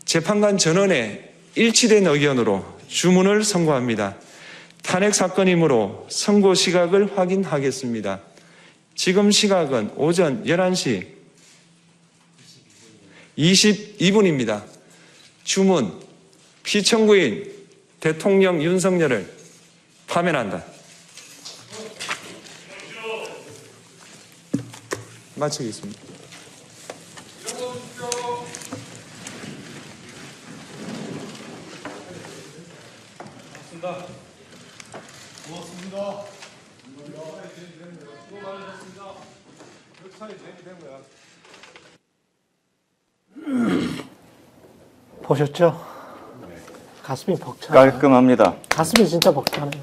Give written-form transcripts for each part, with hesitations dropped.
재판관 전원의 일치된 의견으로 주문을 선고합니다. 탄핵 사건이므로 선고 시각을 확인하겠습니다. 지금 시각은 오전 11시 22분입니다. 주문, 피청구인 대통령 윤석열을 파면한다. 마치겠습니다. 고맙습니다. 보셨죠? 가슴이 벅차요. 깔끔합니다. 가슴이 진짜 벅차네요.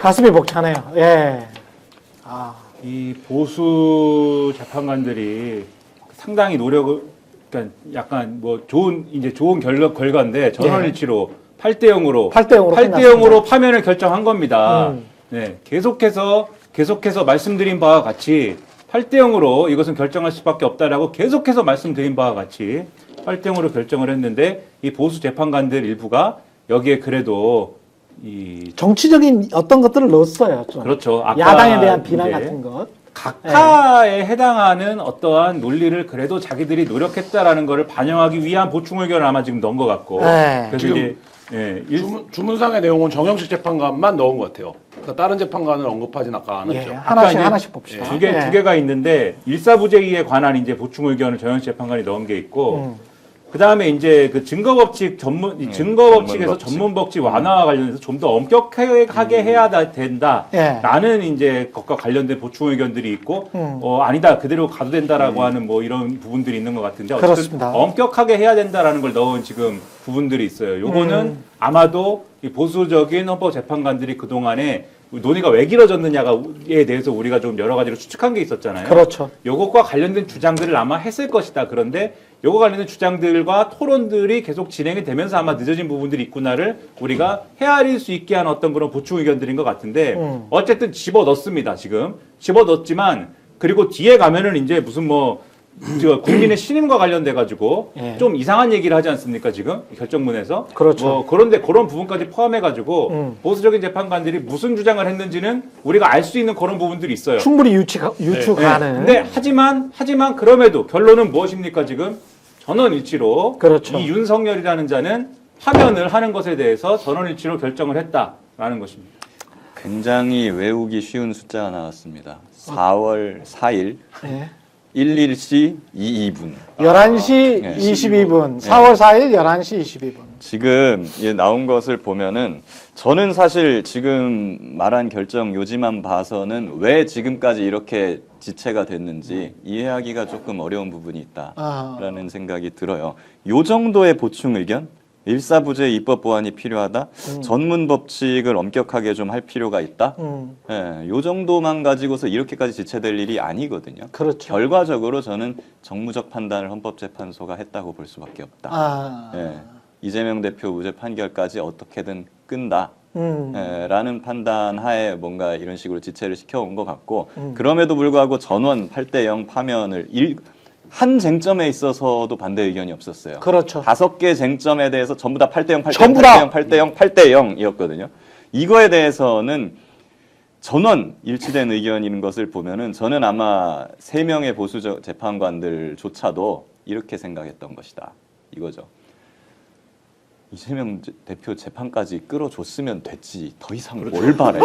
가슴이 벅차네요. 예. 이 보수 재판관들이 상당히 노력을, 그러니까 약간 뭐 좋은 결과인데 전원일치로 8대 0으로 8대 0으로 파면을 결정한 겁니다. 네, 계속해서 말씀드린 바와 같이 8대 0으로 이것은 결정할 수밖에 없다라고 계속해서 말씀드린 바와 같이 8대 0으로 결정을 했는데 이 보수 재판관들 일부가 여기에 그래도 이 정치적인 어떤 것들을 넣었어요. 좀. 그렇죠. 아까 야당에 대한 비난 같은 것. 각하에 해당하는 어떠한 논리를 그래도 자기들이 노력했다라는 것을 반영하기 위한 보충 의견을 아마 지금 넣은 것 같고. 그래서 지금 이제 주문상의 내용은 정영식 재판관만 넣은 것 같아요. 그러니까 다른 재판관을 언급하진 아까 안 했죠. 하나씩 봅시다. 두 개가 있는데 일사부재기에 관한 이제 보충 의견을 정영식 재판관이 넣은 게 있고. 그 다음에 이제 그 증거법칙에서 전문법칙 완화와 관련해서 좀 더 엄격하게 해야 된다라는 이제 것과 관련된 보충 의견들이 있고, 아니다 그대로 가도 된다라고 하는 뭐 이런 부분들이 있는 것 같은데 어쨌든 그렇습니다. 엄격하게 해야 된다라는 걸 넣은 지금 부분들이 있어요. 요거는 아마도 이 보수적인 헌법재판관들이 그 동안에 논의가 왜 길어졌느냐에 대해서 우리가 좀 여러 가지로 추측한 게 있었잖아요. 그렇죠. 요것과 관련된 주장들을 아마 했을 것이다. 그런데 요거 관련된 주장들과 토론들이 계속 진행이 되면서 아마 늦어진 부분들이 있구나를 우리가 헤아릴 수 있게 하는 어떤 그런 보충 의견들인 것 같은데 어쨌든 집어넣습니다. 지금 집어넣었지만 그리고 뒤에 가면은 이제 무슨 뭐 국민의 신임과 관련돼 가지고 좀 이상한 얘기를 하지 않습니까 지금 결정문에서. 그렇죠. 그런데 그런 부분까지 포함해 가지고 보수적인 재판관들이 무슨 주장을 했는지는 우리가 알 수 있는 그런 부분들이 있어요. 충분히 유추가는. 근데 하지만 그럼에도 결론은 무엇입니까 지금 전원일치로 그렇죠. 이 윤석열이라는 자는 파면을 하는 것에 대해서 전원일치로 결정을 했다라는 것입니다. 굉장히 외우기 쉬운 숫자가 나왔습니다. 4월 4일 네. 11시 22분. 11시 네. 22분. 4월 4일 11시 22분. 지금 나온 것을 보면은 저는 사실 지금 말한 결정 요지만 봐서는 왜 지금까지 이렇게 지체가 됐는지 이해하기가 조금 어려운 부분이 있다라는 생각이 들어요. 요 정도의 보충 의견? 일사부재 입법 보완이 필요하다. 전문 법칙을 엄격하게 좀 할 필요가 있다. 요 정도만 가지고서 이렇게까지 지체될 일이 아니거든요. 그렇죠. 결과적으로 저는 정무적 판단을 헌법재판소가 했다고 볼 수밖에 없다. 이재명 대표 무죄 판결까지 어떻게든 끈다. 라는 판단 하에 뭔가 이런 식으로 지체를 시켜온 것 같고 그럼에도 불구하고 전원 8대 0 파면을 한 쟁점에 있어서도 반대 의견이 없었어요. 그렇죠. 5개 쟁점에 대해서 전부 다 8대 0, 8대 0, 전부 8대 다. 0, 8대 0, 8대 0이었거든요. 이거에 대해서는 전원 일치된 의견인 것을 보면은 저는 아마 3명의 보수 재판관들조차도 이렇게 생각했던 것이다. 이거죠. 이재명 대표 재판까지 끌어줬으면 됐지. 더 이상 뭘 바래?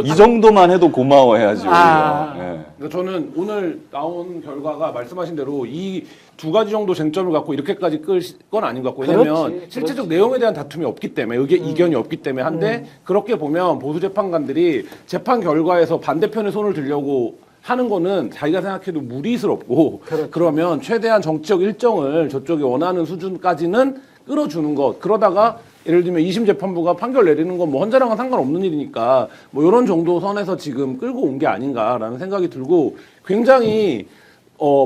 이 정도만 해도 고마워해야지. 그러니까 저는 오늘 나온 결과가 말씀하신 대로 이 두 가지 정도 쟁점을 갖고 이렇게까지 끌 건 아닌 것 같고 왜냐면 실제적 내용에 대한 다툼이 없기 때문에 이견이 없기 때문에 한데 그렇게 보면 보수 재판관들이 재판 결과에서 반대편에 손을 들려고 하는 거는 자기가 생각해도 무리스럽고 그러면 최대한 정치적 일정을 저쪽이 원하는 수준까지는 끌어주는 것. 그러다가 예를 들면 2심 재판부가 판결 내리는 건 뭐 헌재랑은 상관없는 일이니까 뭐 이런 정도 선에서 지금 끌고 온 게 아닌가라는 생각이 들고 굉장히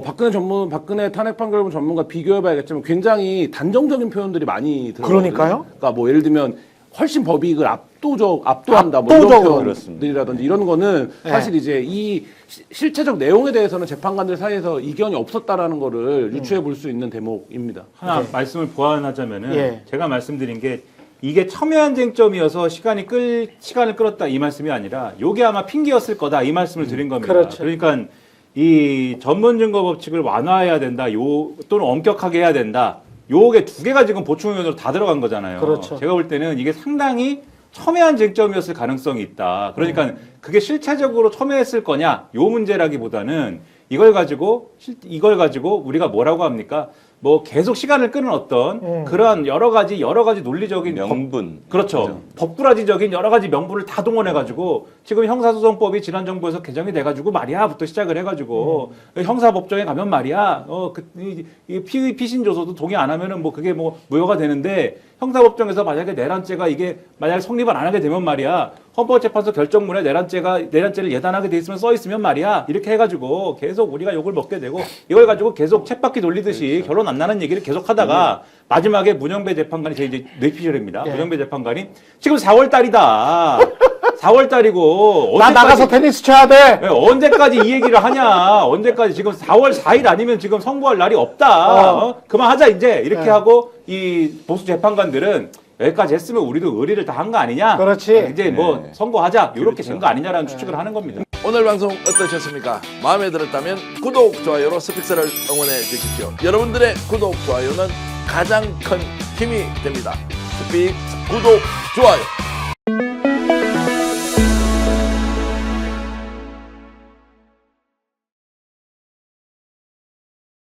박근혜 탄핵 판결문 전문가 비교해봐야겠지만 굉장히 단정적인 표현들이 많이 들어요. 그러니까요. 그러니까 뭐 예를 들면 훨씬 법이익을 압도한다, 뭐 압도적으로. 이런 표현들이라든지 이런 거는 네. 사실 이제 이 실체적 내용에 대해서는 재판관들 사이에서 이견이 없었다라는 거를 유추해 볼 수 있는 대목입니다. 하나 말씀을 보완하자면은 예. 제가 말씀드린 게 이게 첨예한 쟁점이어서 시간을 끌었다 이 말씀이 아니라 요게 아마 핑계였을 거다 이 말씀을 드린 겁니다. 그렇죠. 그러니까 이 전문증거 법칙을 완화해야 된다. 또는 엄격하게 해야 된다. 요게 두 개가 지금 보충의원으로 다 들어간 거잖아요. 그렇죠. 제가 볼 때는 이게 상당히 첨예한 쟁점이었을 가능성이 있다. 그러니까 그게 실체적으로 첨예했을 거냐 요 문제라기보다는 이걸 가지고 우리가 뭐라고 합니까? 뭐 계속 시간을 끄는 어떤 그러한 여러 가지 논리적인 명분. 그렇죠. 법꾸라지적인 여러 가지 명분을 다 동원해가지고 지금 형사소송법이 지난 정부에서 개정이 돼가지고 말이야부터 시작을 해가지고 형사법정에 가면 말이야 이 피신조서도 동의 안 하면은 뭐 그게 뭐 무효가 되는데 형사법정에서 만약에 내란죄가 이게 만약에 성립을 안 하게 되면 말이야 헌법재판소 결정문에 내란죄를 예단하게 돼 있으면 써 있으면 말이야 이렇게 해가지고 계속 우리가 욕을 먹게 되고 이걸 가지고 계속 챗바퀴 돌리듯이 결론 안 나는 얘기를 계속 하다가 마지막에 문영배 재판관이 제 이제 뇌피셜입니다. 예. 문영배 재판관이 지금 4월 달이다. 4월 달이고 나 나가서 테니스 쳐야 돼. 언제까지 이 얘기를 하냐? 언제까지 지금 4월 4일 아니면 지금 선고할 날이 없다. 그만하자 이제 이렇게 네. 하고 이 보수 재판관들은 여기까지 했으면 우리도 의리를 다 한 거 아니냐? 그렇지. 이제 뭐 네. 선고하자 이렇게 된 거 아니냐라는 추측을 하는 겁니다. 오늘 방송 어떠셨습니까? 마음에 들었다면 구독, 좋아요로 스픽스를 응원해 주십시오. 여러분들의 구독, 좋아요는 가장 큰 힘이 됩니다. 스픽스 구독, 좋아요.